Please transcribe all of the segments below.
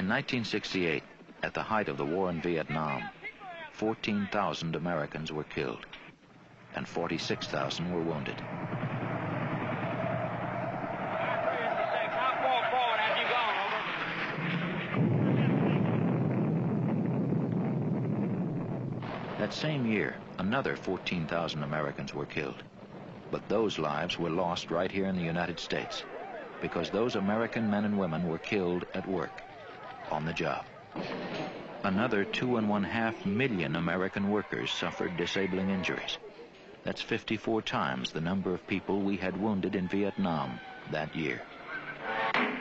In 1968, at the height of the war in Vietnam, 14,000 Americans were killed and 46,000 were wounded. That same year, another 14,000 Americans were killed. But those lives were lost right here in the United States because those American men and women were killed at work, on the job. Another 2.5 million American workers suffered disabling injuries. That's 54 times the number of people we had wounded in Vietnam that year.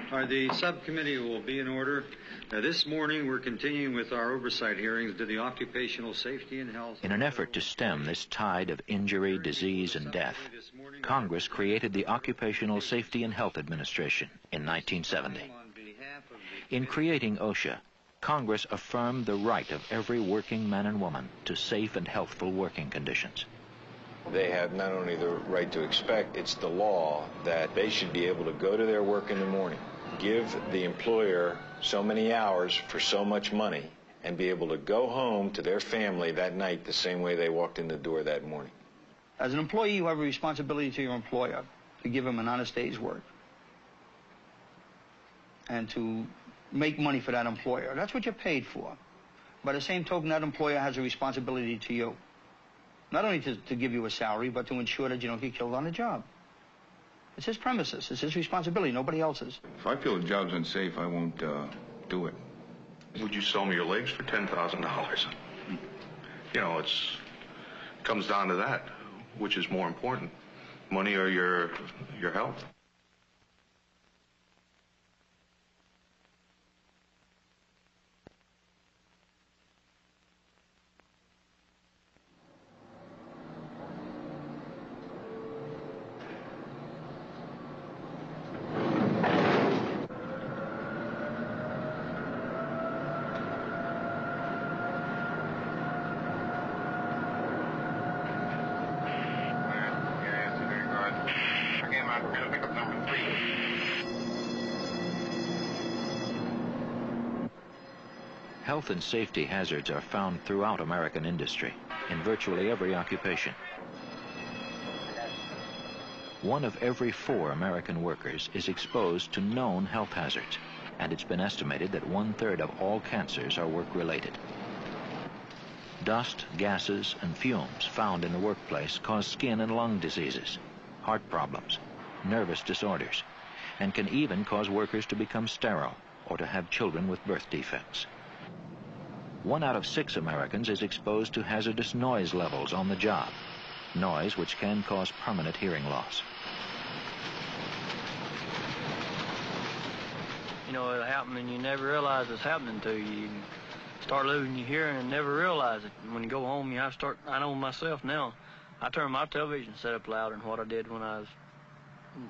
The subcommittee will be in order. This morning we're continuing with our oversight hearings to the occupational safety and health. In an effort to stem this tide of injury, disease, and death, Congress created the Occupational Safety and Health Administration in 1970. In creating OSHA, Congress affirmed the right of every working man and woman to safe and healthful working conditions. They have not only the right to expect, it's the law that they should be able to go to their work in the morning, give the employer so many hours for so much money, and be able to go home to their family that night the same way they walked in the door that morning. As an employee, you have a responsibility to your employer to give him an honest day's work and to make money for that employer. That's what you're paid for. By the same token, that employer has a responsibility to you. Not only to give you a salary, but to ensure that you don't get killed on the job. It's his premises. It's his responsibility, nobody else's. If I feel the job's unsafe, I won't do it. Would you sell me your legs for $10,000? You know, it comes down to that. Which is more important, money or your health? Health and safety hazards are found throughout American industry, in virtually every occupation. 1 of every 4 American workers is exposed to known health hazards, and it's been estimated that 1/3 of all cancers are work-related. Dust, gases, and fumes found in the workplace cause skin and lung diseases, heart problems, nervous disorders, and can even cause workers to become sterile or to have children with birth defects. 1 out of 6 Americans is exposed to hazardous noise levels on the job, noise which can cause permanent hearing loss. You know, it'll happen and you never realize it's happening to you. You start losing your hearing and never realize it. And when you go home, I know myself now, I turn my television set up louder than what I did when I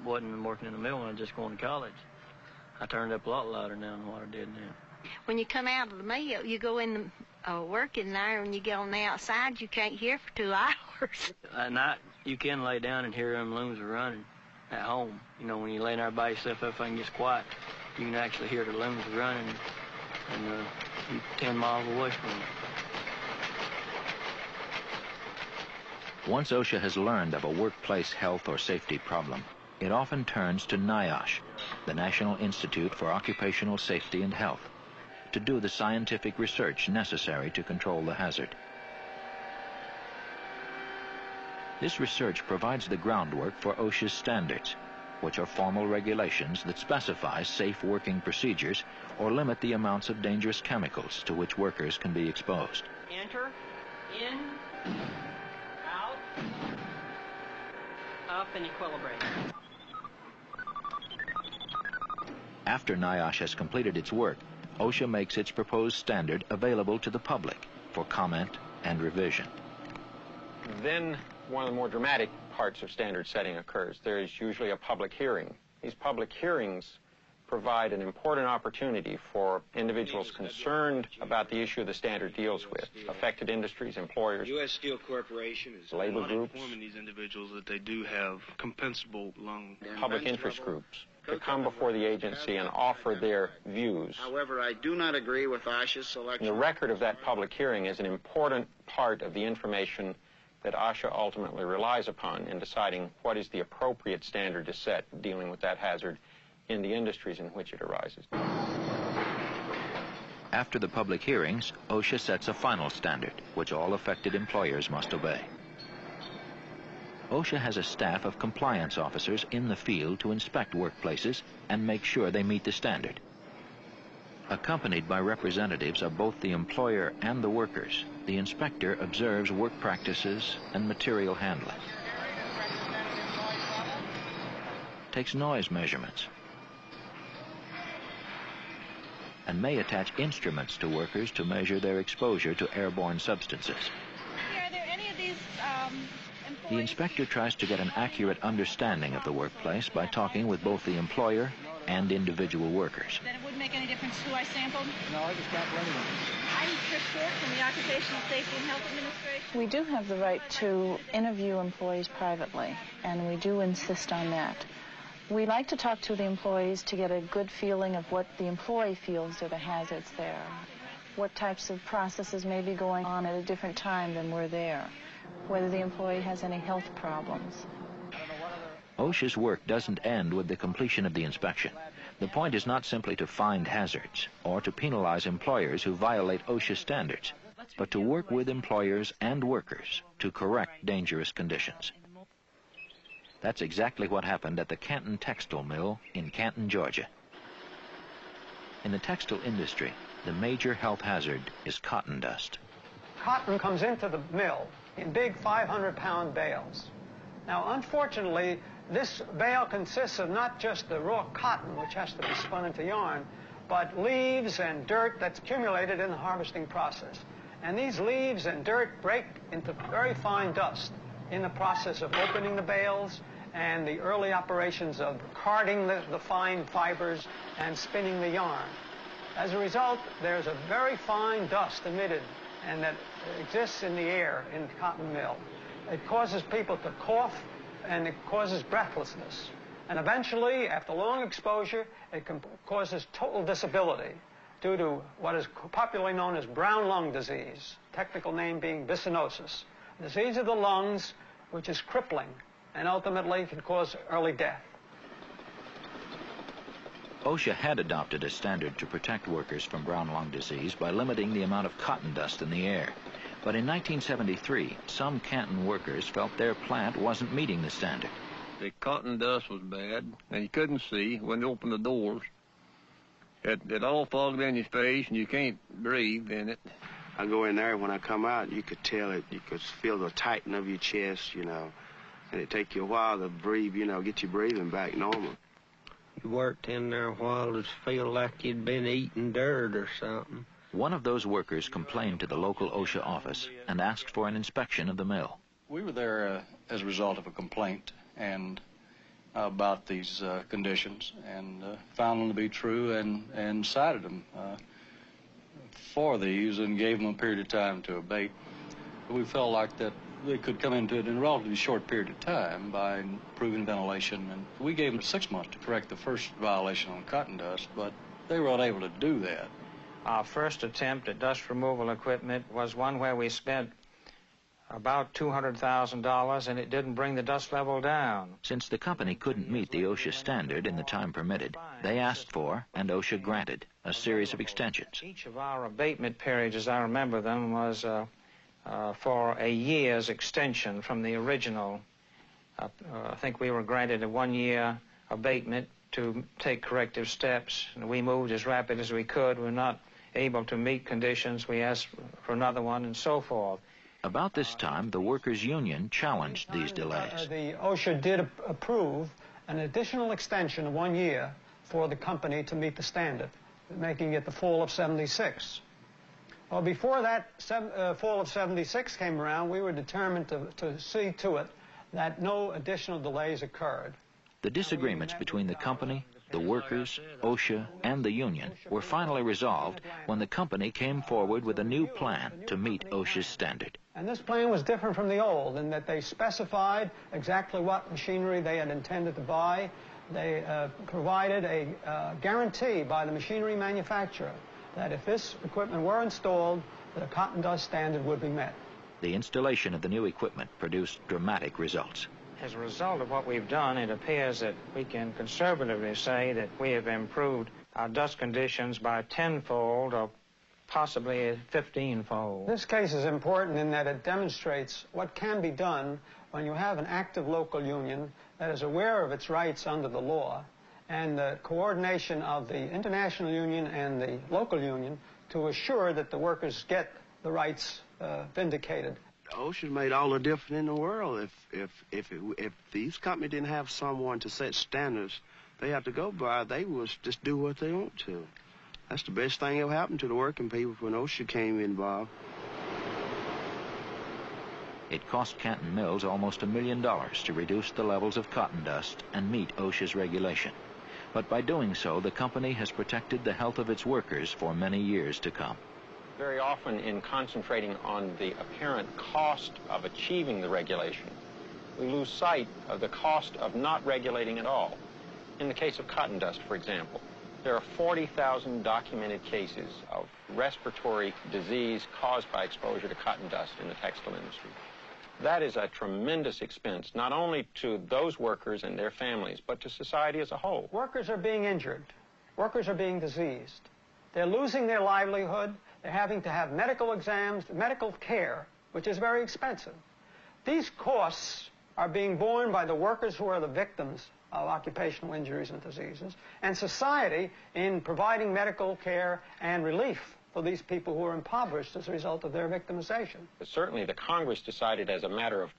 wasn't working in the mill when I was just going to college. I turned it up a lot louder now than what I did now. When you come out of the mill, you go in the work in there, and you get on the outside, you can't hear for 2 hours. At night, you can lay down and hear them looms are running at home. You know, when you lay there by yourself, everything gets quiet. You can actually hear the looms running, and you're 10 miles away from them. Once OSHA has learned of a workplace health or safety problem, it often turns to NIOSH, the National Institute for Occupational Safety and Health, to do the scientific research necessary to control the hazard. This research provides the groundwork for OSHA's standards, which are formal regulations that specify safe working procedures or limit the amounts of dangerous chemicals to which workers can be exposed. Enter, in, out, up, and equilibrate. After NIOSH has completed its work, OSHA makes its proposed standard available to the public for comment and revision. Then one of the more dramatic parts of standard setting occurs. There is usually a public hearing. These public hearings provide an important opportunity for individuals concerned about the issue the standard deals with, affected industries, employers, U.S. Steel Corporation is labor groups, informing these individuals that they do have compensable lung public interest groups. to come before the agency and offer their views. However, I do not agree with OSHA's selection. And the record of that public hearing is an important part of the information that OSHA ultimately relies upon in deciding what is the appropriate standard to set dealing with that hazard in the industries in which it arises. After the public hearings, OSHA sets a final standard, which all affected employers must obey. OSHA has a staff of compliance officers in the field to inspect workplaces and make sure they meet the standard. Accompanied by representatives of both the employer and the workers, the inspector observes work practices and material handling, takes noise measurements, and may attach instruments to workers to measure their exposure to airborne substances. Are there any of these The inspector tries to get an accurate understanding of the workplace by talking with both the employer and individual workers. Then it wouldn't make any difference who I sampled? No, I just got one. I'm Chris Short from the Occupational Safety and Health Administration. We do have the right to interview employees privately, and we do insist on that. We like to talk to the employees to get a good feeling of what the employee feels are the hazards there, what types of processes may be going on at a different time than we're there, whether the employee has any health problems. OSHA's work doesn't end with the completion of the inspection. The point is not simply to find hazards or to penalize employers who violate OSHA standards, but to work with employers and workers to correct dangerous conditions. That's exactly what happened at the Canton Textile Mill in Canton, Georgia. In the textile industry, the major health hazard is cotton dust. Cotton comes into the mill in big 500-pound bales. Now, unfortunately, this bale consists of not just the raw cotton, which has to be spun into yarn, but leaves and dirt that's accumulated in the harvesting process. And these leaves and dirt break into very fine dust in the process of opening the bales and the early operations of carding the fine fibers and spinning the yarn. As a result, there's a very fine dust emitted and that exists in the air in the cotton mill. It causes people to cough and it causes breathlessness. And eventually, after long exposure, it causes total disability due to what is popularly known as brown lung disease, technical name being byssinosis, disease of the lungs, which is crippling and ultimately can cause early death. OSHA had adopted a standard to protect workers from brown lung disease by limiting the amount of cotton dust in the air. But in 1973, some Canton workers felt their plant wasn't meeting the standard. The cotton dust was bad, and you couldn't see when you opened the doors. It all fogged in your face, and you can't breathe in it. I go in there, when I come out, you could tell it, you could feel the tightening of your chest, you know, and it take you a while to breathe, you know, get your breathing back normal. You worked in there a while, it feel like you'd been eating dirt or something. One of those workers complained to the local OSHA office and asked for an inspection of the mill. We were there as a result of a complaint and about these conditions, and found them to be true and cited them for these and gave them a period of time to abate. But we felt like that they could come into it in a relatively short period of time by improving ventilation, and we gave them 6 months to correct the first violation on cotton dust, but they were unable to do that. Our first attempt at dust removal equipment was one where we spent about $200,000, and it didn't bring the dust level down. Since the company couldn't meet the OSHA standard in the time permitted, they asked for, and OSHA granted, a series of extensions. Each of our abatement periods, as I remember them, was for a year's extension from the original. I think we were granted a 1-year abatement to take corrective steps, and we moved as rapid as we could. We were not able to meet conditions. We asked for another one, and so forth. About this time, the workers' union challenged these delays. The OSHA did approve an additional extension of 1 year for the company to meet the standard, making it the fall of '76. Well, before that fall of '76 came around, we were determined to see to it that no additional delays occurred. The disagreements between the company, the workers, OSHA, and the union were finally resolved when the company came forward with a new plan to meet OSHA's standard. And this plan was different from the old in that they specified exactly what machinery they had intended to buy. they provided a guarantee by the machinery manufacturer that if this equipment were installed, the cotton dust standard would be met. The installation of the new equipment produced dramatic results. As a result of what we've done, it appears that we can conservatively say that we have improved our dust conditions by 10-fold or possibly 15-fold. This case is important in that it demonstrates what can be done when you have an active local union that is aware of its rights under the law, and the coordination of the international union and the local union to assure that the workers get the rights vindicated. OSHA made all the difference in the world. If these companies didn't have someone to set standards they have to go by, they would just do what they want to. That's the best thing ever happened to the working people when OSHA came involved. It cost Canton Mills almost $1 million to reduce the levels of cotton dust and meet OSHA's regulation. But by doing so, the company has protected the health of its workers for many years to come. Very often, in concentrating on the apparent cost of achieving the regulation, we lose sight of the cost of not regulating at all. In the case of cotton dust, for example, there are 40,000 documented cases of respiratory disease caused by exposure to cotton dust in the textile industry. That is a tremendous expense, not only to those workers and their families, but to society as a whole. Workers are being injured. Workers are being diseased. They're losing their livelihood. They're having to have medical exams, medical care, which is very expensive. These costs are being borne by the workers who are the victims of occupational injuries and diseases, and society in providing medical care and relief for these people who are impoverished as a result of their victimization. But certainly the Congress decided as a matter of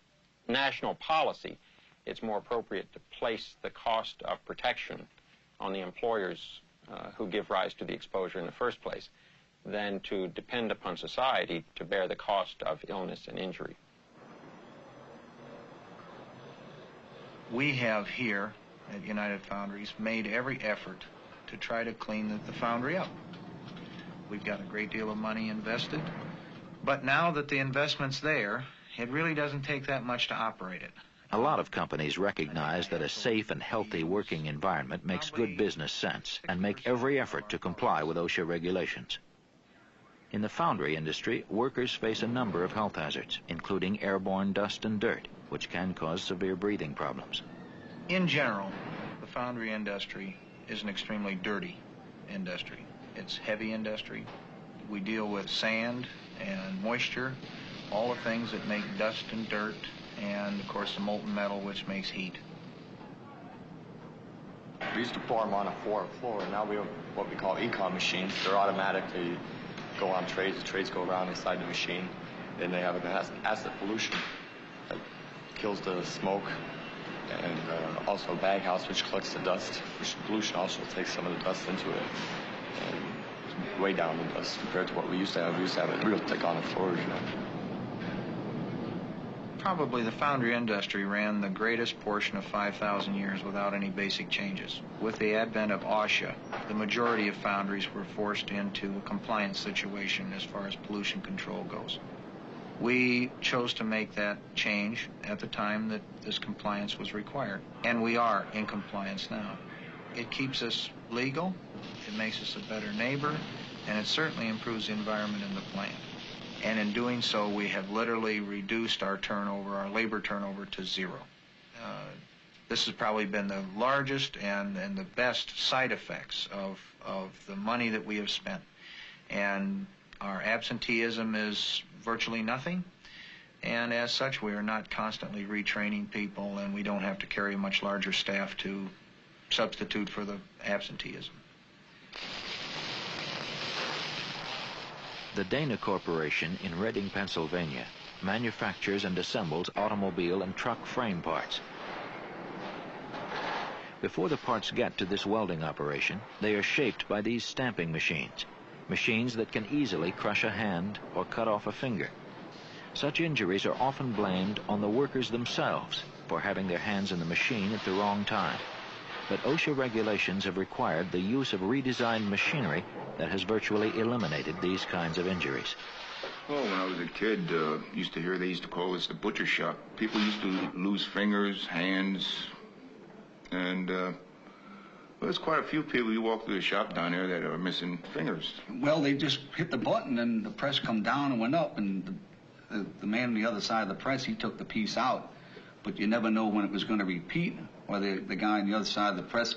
national policy, it's more appropriate to place the cost of protection on the employers who give rise to the exposure in the first place than to depend upon society to bear the cost of illness and injury. We have here at United Foundries made every effort to try to clean the foundry up. We've got a great deal of money invested, but now that the investment's there, it really doesn't take that much to operate it. A lot of companies recognize that a safe and healthy working environment makes good business sense and make every effort to comply with OSHA regulations. In the foundry industry, workers face a number of health hazards, including airborne dust and dirt, which can cause severe breathing problems. In general, the foundry industry is an extremely dirty industry. It's heavy industry. We deal with sand and moisture, all the things that make dust and dirt, and of course the molten metal, which makes heat. We used to form on a floor, and now we have what we call econ machines. They're automatic. They go on trays. The trays go around inside the machine, and they have an acid pollution that kills the smoke, and also a bag house which collects the dust, which pollution also takes some of the dust into it, and way down the dust compared to what we used to have. We used to have it real thick on the floors, you know. Probably the foundry industry ran the greatest portion of 5,000 years without any basic changes. With the advent of OSHA, the majority of foundries were forced into a compliance situation as far as pollution control goes. We chose to make that change at the time that this compliance was required, and we are in compliance now. It keeps us legal, it makes us a better neighbor, and it certainly improves the environment in the plant. And in doing so, we have literally reduced our turnover, our labor turnover, to zero. This has probably been the largest and the best side effects of the money that we have spent. And our absenteeism is virtually nothing. And as such, we are not constantly retraining people, and we don't have to carry a much larger staff to substitute for the absenteeism. The Dana Corporation in Reading, Pennsylvania, manufactures and assembles automobile and truck frame parts. Before the parts get to this welding operation, they are shaped by these stamping machines, machines that can easily crush a hand or cut off a finger. Such injuries are often blamed on the workers themselves for having their hands in the machine at the wrong time. But OSHA regulations have required the use of redesigned machinery that has virtually eliminated these kinds of injuries. Oh, when I was a kid, used to hear they used to call this the butcher shop. People used to lose fingers, hands, and Well, there's quite a few people you walk through the shop down there that are missing fingers. Well, they just hit the button and the press come down and went up, and the man on the other side of the press, he took the piece out. But you never know when it was going to repeat, or the guy on the other side of the press,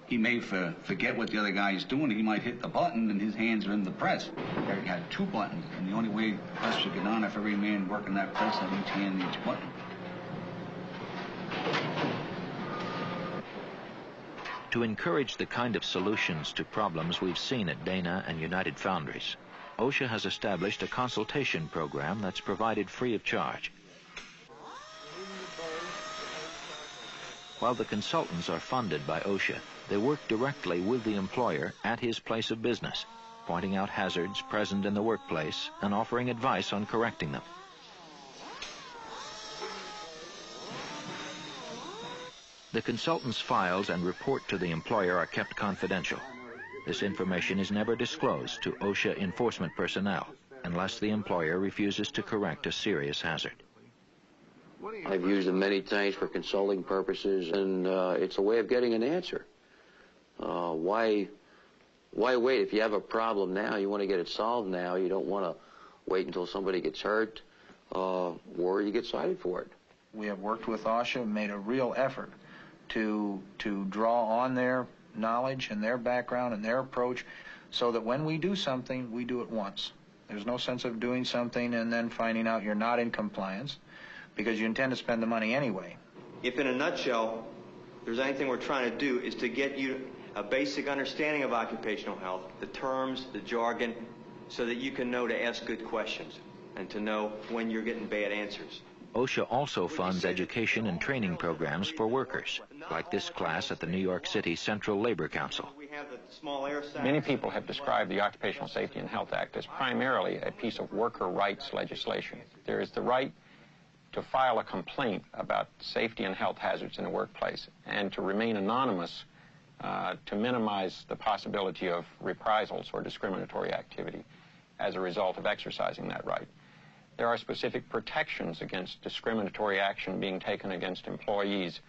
he may forget what the other guy is doing. He might hit the button and his hands are in the press. He had two buttons, and the only way the press would get on if every man working that press had each hand and each button. To encourage the kind of solutions to problems we've seen at Dana and United Foundries, OSHA has established a consultation program that's provided free of charge. While the consultants are funded by OSHA, they work directly with the employer at his place of business, pointing out hazards present in the workplace and offering advice on correcting them. The consultant's files and report to the employer are kept confidential. This information is never disclosed to OSHA enforcement personnel unless the employer refuses to correct a serious hazard. I've used them many times for consulting purposes, and it's a way of getting an answer. Why wait? If you have a problem now, you want to get it solved now. You don't want to wait until somebody gets hurt or you get cited for it. We have worked with OSHA, made a real effort to draw on their knowledge and their background and their approach so that when we do something, we do it once. There's no sense of doing something and then finding out you're not in compliance because you intend to spend the money anyway. If in a nutshell, there's anything we're trying to do is to get you a basic understanding of occupational health, the terms, the jargon, so that you can know to ask good questions and to know when you're getting bad answers. OSHA also funds education and training programs for workers, like this class at the New York City Central Labor Council. Many people have described the Occupational Safety and Health Act as primarily a piece of worker rights legislation. There is the right to file a complaint about safety and health hazards in the workplace and to remain anonymous to minimize the possibility of reprisals or discriminatory activity as a result of exercising that right. There are specific protections against discriminatory action being taken against employees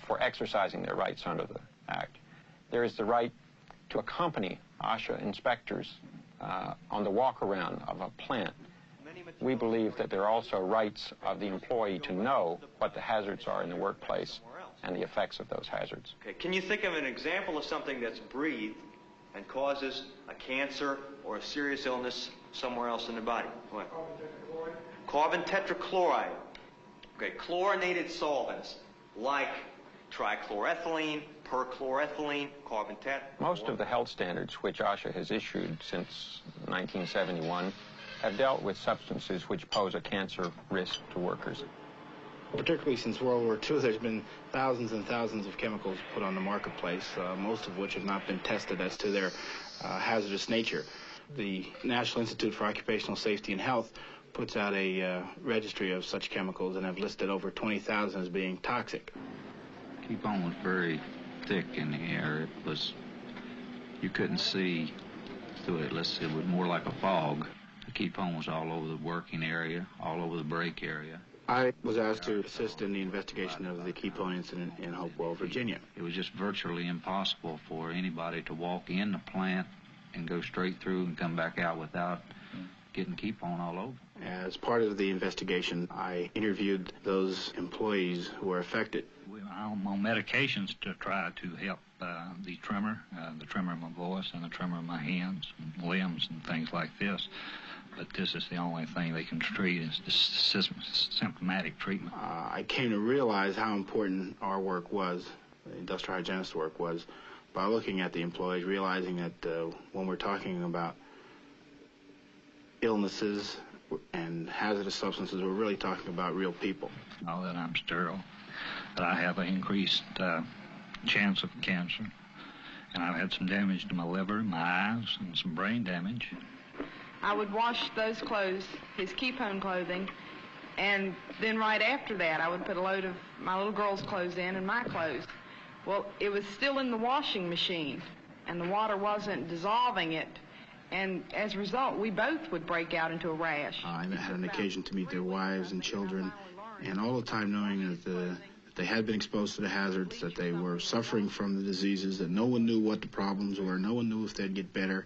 for exercising their rights under the Act. There is the right to accompany OSHA inspectors on the walk-around of a plant. We believe that there are also rights of the employee to know what the hazards are in the workplace and the effects of those hazards. Okay. Can you think of an example of something that's breathed and causes a cancer or a serious illness somewhere else in the body? What? Carbon tetrachloride. Okay, chlorinated solvents like trichloroethylene, perchloroethylene, carbon tet. Most of the health standards which OSHA has issued since 1971 have dealt with substances which pose a cancer risk to workers. Particularly since World War II, there's been thousands and thousands of chemicals put on the marketplace, most of which have not been tested as to their hazardous nature. The National Institute for Occupational Safety and Health puts out a registry of such chemicals and have listed over 20,000 as being toxic. Keep-on was very thick in the air. It was, you couldn't see through it. It was more like a fog. The keep-on was all over the working area, all over the break area. I was asked to assist in the investigation of the keep-on incident in Hopewell, Virginia. It was just virtually impossible for anybody to walk in the plant and go straight through and come back out without getting keep-on all over. As part of the investigation, I interviewed those employees who were affected. I'm on medications to try to help the tremor of my voice and the tremor of my hands and limbs and things like this. But this is the only thing they can treat is this symptomatic treatment. I came to realize how important our work was, the industrial hygienist work was, by looking at the employees, realizing that when we're talking about illnesses and hazardous substances, we're really talking about real people. Know that I'm sterile, that I have an increased chance of cancer, and I've had some damage to my liver, my eyes, and some brain damage. I would wash those clothes, his keep-on clothing, and then right after that I would put a load of my little girl's clothes in and my clothes. Well, it was still in the washing machine, and the water wasn't dissolving it, and as a result, we both would break out into a rash. I had an occasion to meet their wives and children, and all the time knowing that they had been exposed to the hazards, that they were suffering from the diseases, that no one knew what the problems were, no one knew if they'd get better,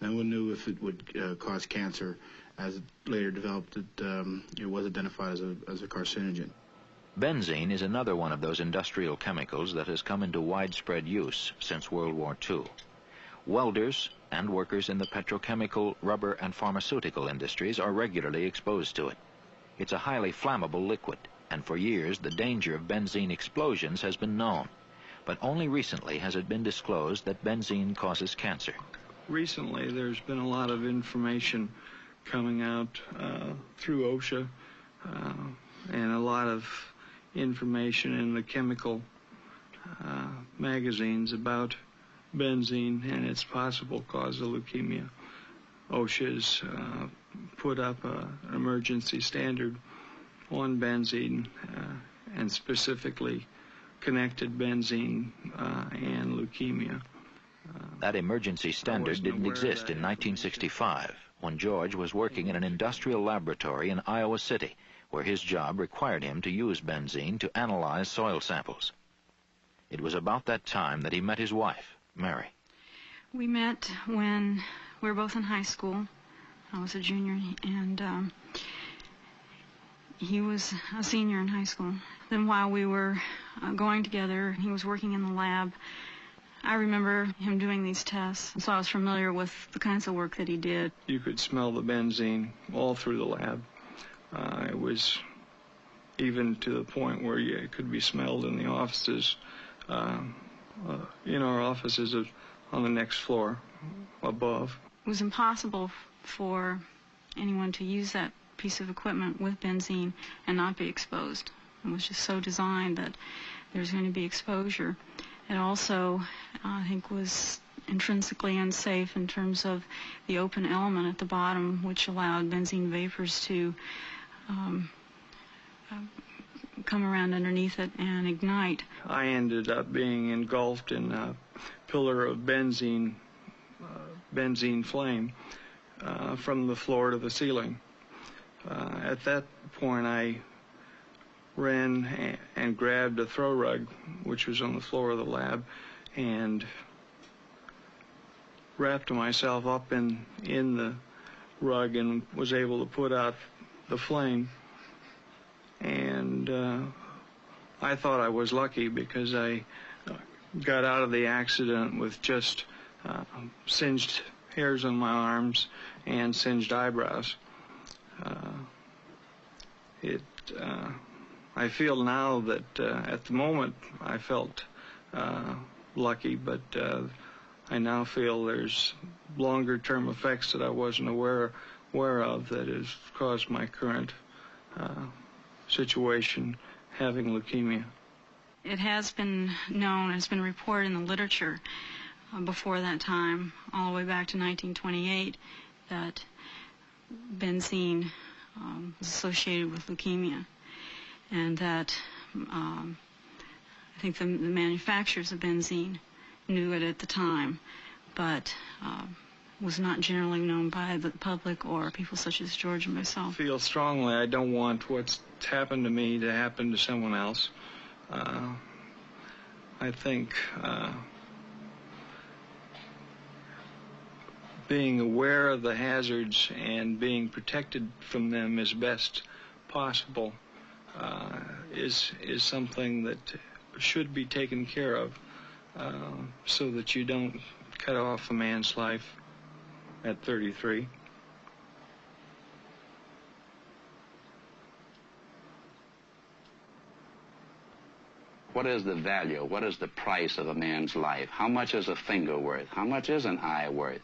no one knew if it would cause cancer. As it later developed, it was identified as a carcinogen. Benzene is another one of those industrial chemicals that has come into widespread use since World War II. Welders and workers in the petrochemical, rubber, and pharmaceutical industries are regularly exposed to it. It's a highly flammable liquid, and for years the danger of benzene explosions has been known. But only recently has it been disclosed that benzene causes cancer. Recently there's been a lot of information coming out through OSHA and a lot of information in the chemical magazines about benzene and its possible cause of leukemia. OSHA's put up an emergency standard on benzene and specifically connected benzene and leukemia. That emergency standard didn't exist in 1965 when George was working in an industrial laboratory in Iowa City, where his job required him to use benzene to analyze soil samples. It was about that time that he met his wife, Mary. We met when we were both in high school. I was a junior and he was a senior in high school. Then while we were going together, he was working in the lab. I remember him doing these tests, so I was familiar with the kinds of work that he did. You could smell the benzene all through the lab. It was even to the point where it could be smelled in the offices, in our offices on the next floor above. It was impossible for anyone to use that piece of equipment with benzene and not be exposed. It was just so designed that there's going to be exposure. It also, I think, was intrinsically unsafe in terms of the open element at the bottom, which allowed benzene vapors to come around underneath it and ignite. I ended up being engulfed in a pillar of benzene flame from the floor to the ceiling. At that point, I ran and grabbed a throw rug, which was on the floor of the lab, and wrapped myself up in the rug and was able to put out the flame. And I thought I was lucky because I got out of the accident with just singed hairs on my arms and singed eyebrows. I feel now that at the moment I felt lucky, but I now feel there's longer-term effects that I wasn't aware of that has caused my current situation, having leukemia. It has been known, it's been reported in the literature before that time, all the way back to 1928, that benzene was associated with leukemia, and that I think the manufacturers of benzene knew it at the time, but was not generally known by the public or people such as George and myself. I feel strongly I don't want what's happened to me to happen to someone else. I think being aware of the hazards and being protected from them as best possible is something that should be taken care of so that you don't cut off a man's life at 33. What is the value? What is the price of a man's life? How much is a finger worth? How much is an eye worth?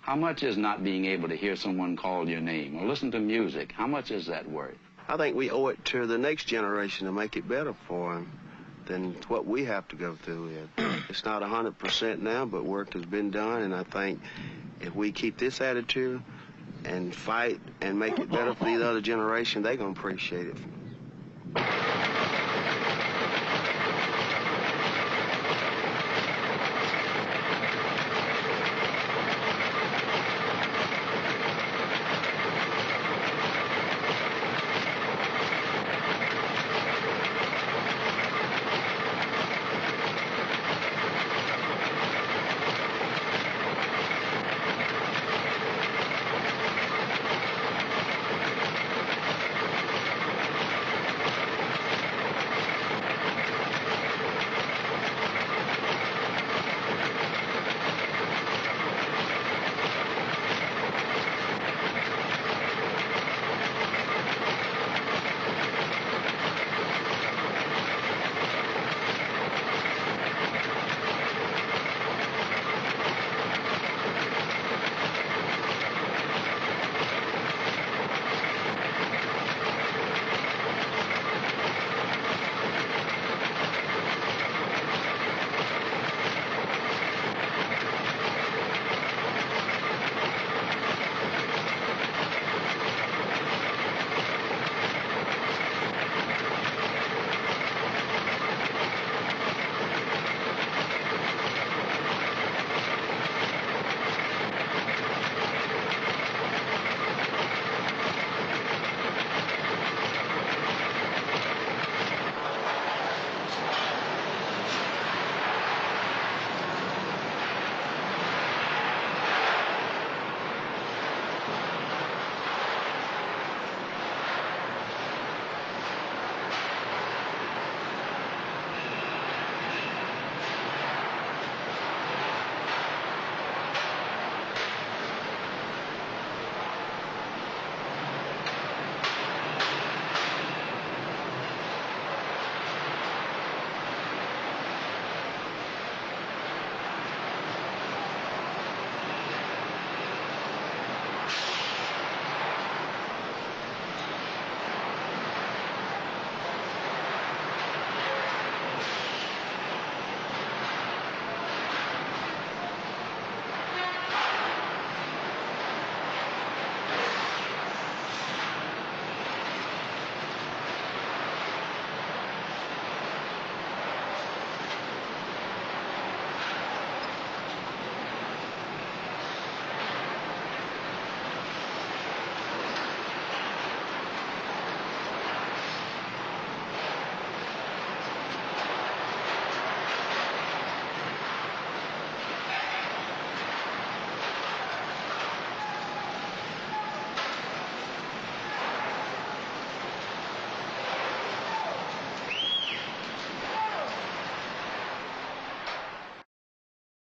How much is not being able to hear someone call your name or listen to music? How much is that worth? I think we owe it to the next generation to make it better for them than what we have to go through with. It's not 100% now, but work has been done, and I think if we keep this attitude and fight and make it better for the other generation, they're going to appreciate it.